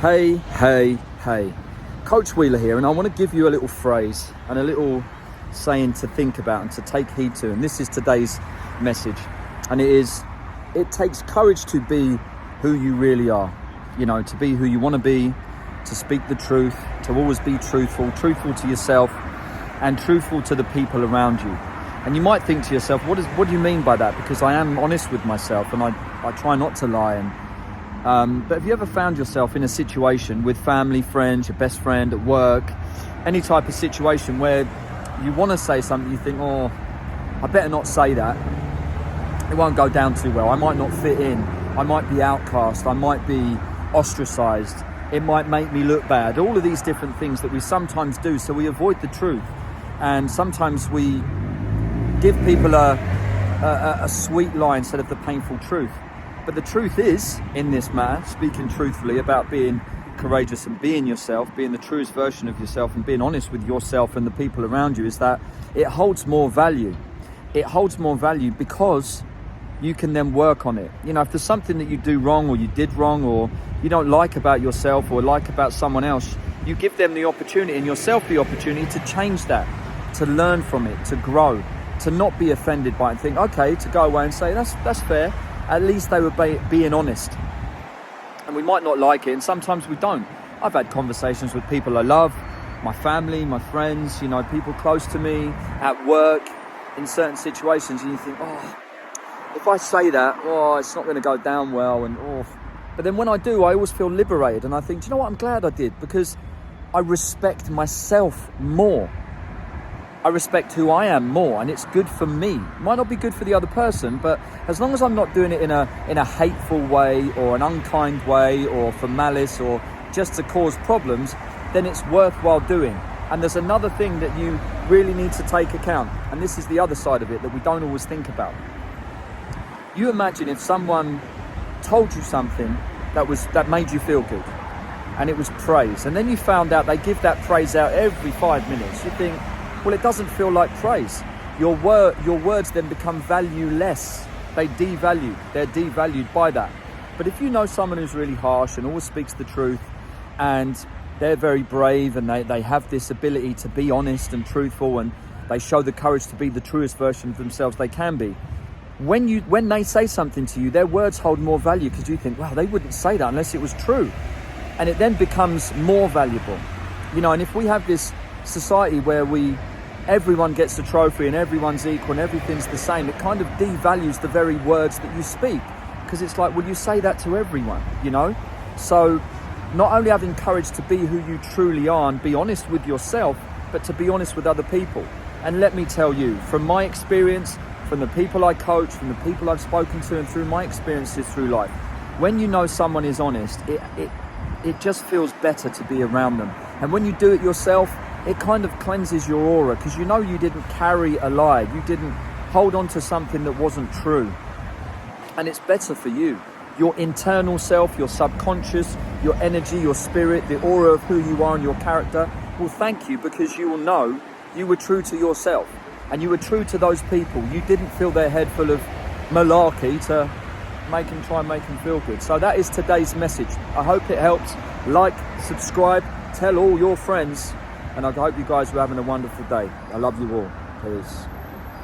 Hey. Coach Wheeler here, and I want to give you a little phrase and a little saying to think about and to take heed to. And this is today's message. And it takes courage to be who you really are. You know, to be who you want to be, to speak the truth, to always be truthful to yourself and truthful to the people around you. And you might think to yourself, what do you mean by that? Because I am honest with myself and I try not to lie. But have you ever found yourself in a situation with family, friends, your best friend, at work, any type of situation where you want to say something, you think, oh, I better not say that. It won't go down too well. I might not fit in. I might be outcast. I might be ostracized. It might make me look bad. All of these different things that we sometimes do. So we avoid the truth. And sometimes we give people a sweet lie instead of the painful truth. But the truth is, in this matter, speaking truthfully about being courageous and being yourself, being the truest version of yourself and being honest with yourself and the people around you, is that it holds more value. It holds more value because you can then work on it. You know, if there's something that you do wrong or you did wrong or you don't like about yourself or like about someone else, you give them the opportunity and yourself the opportunity to change that, to learn from it, to grow, to not be offended by it and think, okay, to go away and say, that's fair. At least they were being honest. And we might not like it, and sometimes we don't. I've had conversations with people I love, my family, my friends, you know, people close to me, at work, in certain situations, and you think, oh, if I say that, oh, it's not going to go down well, and oh. But then when I do, I always feel liberated, and I think, do you know what, I'm glad I did, because I respect myself more. I respect who I am more, and it's good for me. It might not be good for the other person, but as long as I'm not doing it in a hateful way or an unkind way or for malice or just to cause problems, then it's worthwhile doing. And there's another thing that you really need to take account, and this is the other side of it that we don't always think about. You imagine if someone told you something that made you feel good, and it was praise, and then you found out they give that praise out every 5 minutes. You think, well, it doesn't feel like praise. Your words then become valueless. They're devalued by that. But if you know someone who's really harsh and always speaks the truth, and they're very brave and they have this ability to be honest and truthful, and they show the courage to be the truest version of themselves they can be, when they say something to you, their words hold more value because you think, wow, they wouldn't say that unless it was true. And it then becomes more valuable. You know, and if we have this society where everyone gets a trophy and everyone's equal and everything's the same, it kind of devalues the very words that you speak, because it's like, well, you say that to everyone, you know? So not only having courage to be who you truly are and be honest with yourself, but to be honest with other people. And let me tell you, from my experience, from the people I coach, from the people I've spoken to, and through my experiences through life, when you know someone is honest, it just feels better to be around them. And when you do it yourself, it kind of cleanses your aura, because you know you didn't carry a lie, you didn't hold on to something that wasn't true. And it's better for you. Your internal self, your subconscious, your energy, your spirit, the aura of who you are and your character will thank you, because you will know you were true to yourself and you were true to those people. You didn't fill their head full of malarkey to try and make them feel good. So that is today's message. I hope it helps. Like, subscribe, tell all your friends. And I hope you guys are having a wonderful day. I love you all. Peace.